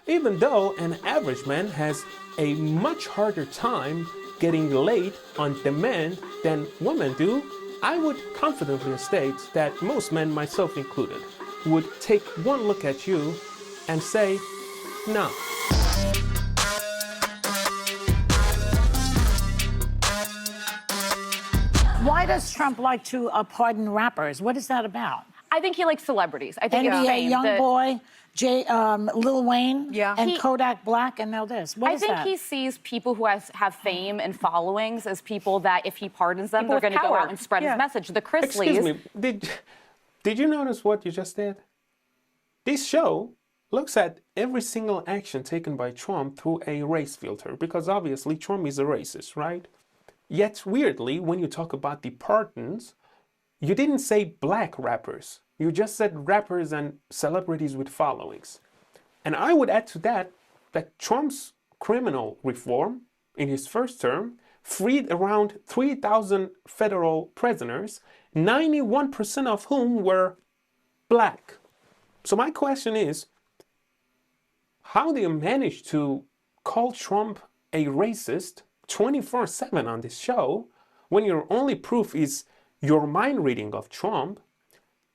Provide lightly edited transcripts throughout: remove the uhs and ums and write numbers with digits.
even though an average man has a much harder time getting laid on demand than women do, I would confidently state that most men, myself included, would take one look at you and say, no. Why does Trump like to pardon rappers? What is that about? I think he likes celebrities. I think NBA Youngboy, Lil Wayne, and Kodak Black, and now this. What is that? I think he sees people who have fame and followings as people that if he pardons them, they're going to go out and spread his message. The Chrisleys. Excuse me, did you notice what you just did? This show looks at every single action taken by Trump through a race filter, because obviously Trump is a racist, right? Yet, weirdly, when you talk about the pardons, you didn't say black rappers. You just said rappers and celebrities with followings. And I would add to that Trump's criminal reform in his first term freed around 3,000 federal prisoners, 91% of whom were black. So my question is, how do you manage to call Trump a racist 24/7 on this show when your only proof is your mind reading of Trump?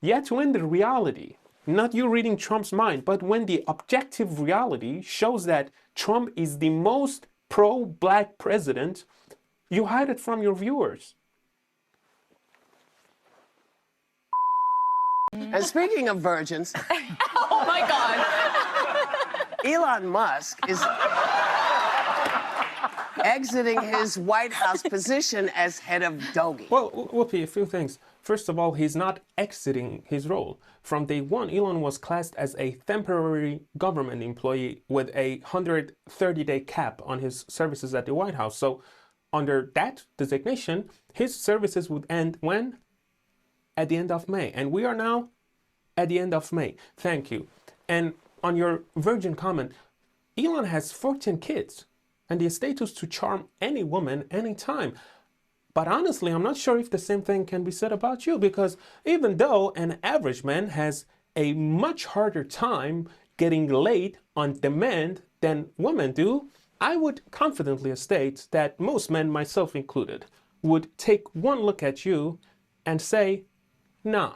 Yet when the reality, not you reading Trump's mind, but when the objective reality shows that Trump is the most pro-black president, you hide it from your viewers. And speaking of virgins, Oh my God. Elon Musk is exiting his White House position as head of Doge. Well, Whoopi, a few things. First of all, he's not exiting his role. From day one, Elon was classed as a temporary government employee with a 130-day cap on his services at the White House. So under that designation, his services would end when? At the end of May. And we are now at the end of May. Thank you. And on your virgin comment, Elon has 14 kids and the status to charm any woman anytime. But honestly, I'm not sure if the same thing can be said about you, because even though an average man has a much harder time getting laid on demand than women do, I would confidently state that most men, myself included, would take one look at you and say, nah.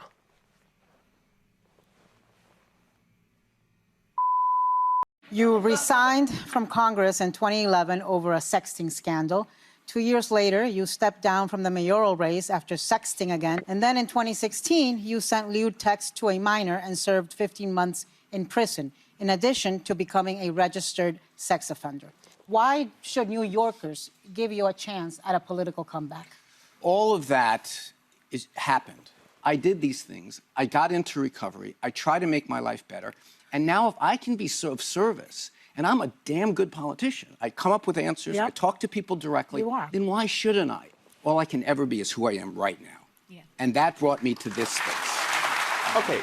You resigned from Congress in 2011 over a sexting scandal. 2 years later, you stepped down from the mayoral race after sexting again. And then in 2016, you sent lewd texts to a minor and served 15 months in prison, in addition to becoming a registered sex offender. Why should New Yorkers give you a chance at a political comeback? All of that happened. I did these things. I got into recovery. I tried to make my life better. And now if I can be of service, and I'm a damn good politician, I come up with answers, I talk to people directly, then why shouldn't I? All I can ever be is who I am right now. And that brought me to this space. Okay,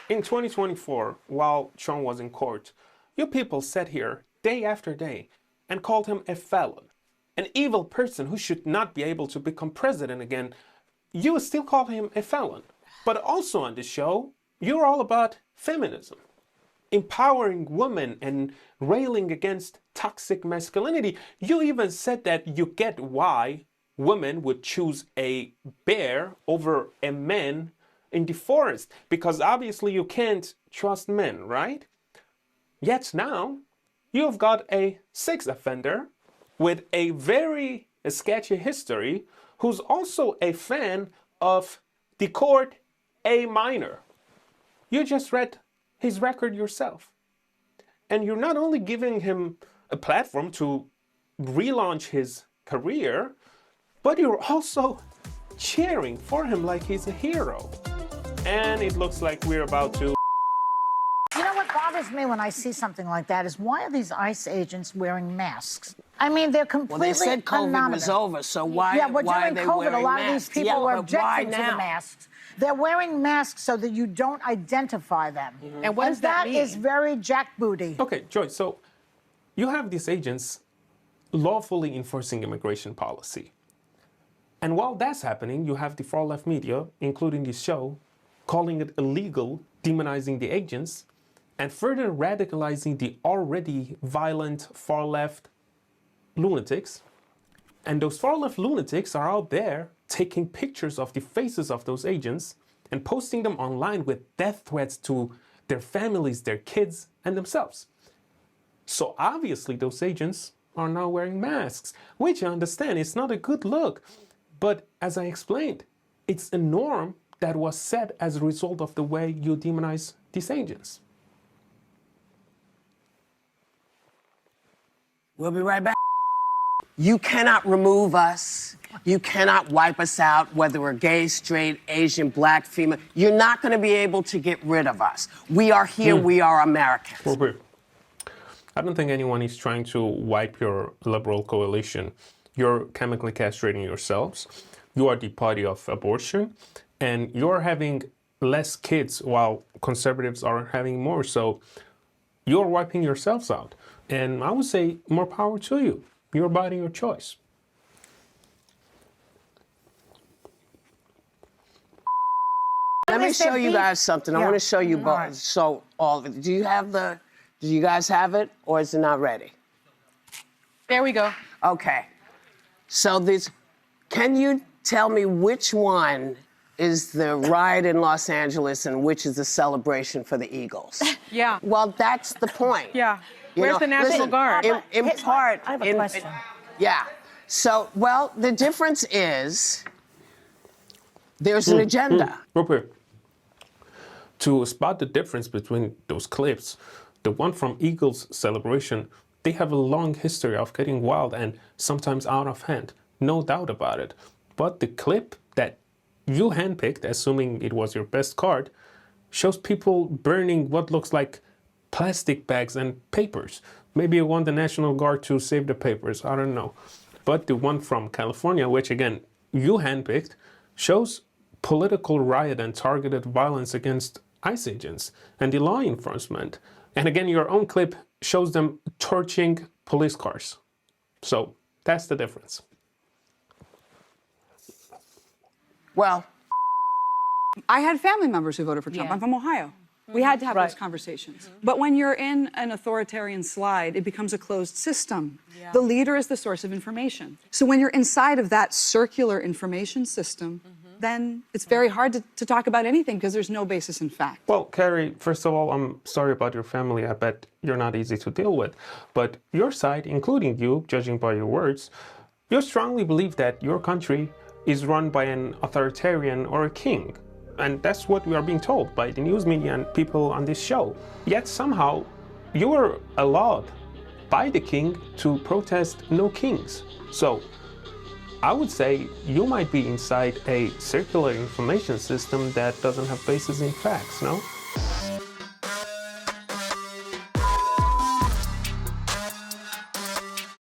in 2024, while Trump was in court, you people sat here day after day and called him a felon, an evil person who should not be able to become president again. You still call him a felon. But also on this show, you're all about feminism, empowering women and railing against toxic masculinity. You even said that you get why women would choose a bear over a man in the forest, because obviously you can't trust men, right? Yet now, you've got a sex offender with a very sketchy history who's also a fan of the court A minor. You just read his record yourself. And you're not only giving him a platform to relaunch his career, but you're also cheering for him like he's a hero. And it looks like we're about to... You know what bothers me when I see something like that is, why are these ICE agents wearing masks? I mean, they're completely Well, they said COVID was over, so why are they COVID, wearing a lot masks? of these people were objecting to now? the masks. They're wearing masks so that you don't identify them. And what does that mean? That is very jackbooty. Okay, Joy, so you have these agents lawfully enforcing immigration policy. And while that's happening, you have the far-left media, including this show, calling it illegal, demonizing the agents. and further radicalizing the already violent far-left lunatics. And those far-left lunatics are out there taking pictures of the faces of those agents and posting them online with death threats to their families, their kids, and themselves. So obviously those agents are now wearing masks, which I understand is not a good look. But as I explained, it's a norm that was set as a result of the way you demonize these agents. We'll be right back. You cannot remove us. You cannot wipe us out, whether we're gay, straight, Asian, black, female. You're not going to be able to get rid of us. We are here. We are Americans. I don't think anyone is trying to wipe your liberal coalition. You're chemically castrating yourselves. You are the party of abortion. And you're having less kids while conservatives are having more. So you're wiping yourselves out. And I would say more power to you. Your body, your choice. Let me show you guys something. I want to show you both. So all of it. Do you guys have it, or is it not ready? There we go. Okay. So can you tell me which one is the riot in Los Angeles and which is the celebration for the Eagles? Yeah. Well, that's the point. Yeah. Where's the National Guard? In part. I have a question. Yeah. So, well, the difference is there's an agenda. Okay. To spot the difference between those clips, the one from Eagles celebration, they have a long history of getting wild and sometimes out of hand, no doubt about it. But the clip that you handpicked, assuming it was your best card, shows people burning what looks like plastic bags and papers. Maybe you want the National Guard to save the papers, I don't know. But the one from California, which again, you handpicked, shows political riot and targeted violence against ICE agents and the law enforcement. And again, your own clip shows them torching police cars. So that's the difference. Well, I had family members who voted for Trump. Yeah. I'm from Ohio. We had to have those conversations. But when you're in an authoritarian slide, it becomes a closed system. The leader is the source of information. So when you're inside of that circular information system, then it's very hard to talk about anything because there's no basis in fact. Well, Carrie, first of all, I'm sorry about your family. I bet you're not easy to deal with. But your side, including you, judging by your words, you strongly believe that your country is run by an authoritarian or a king. And that's what we are being told by the news media and people on this show. Yet somehow you were allowed by the king to protest no kings. So I would say you might be inside a circular information system that doesn't have basis in facts, no?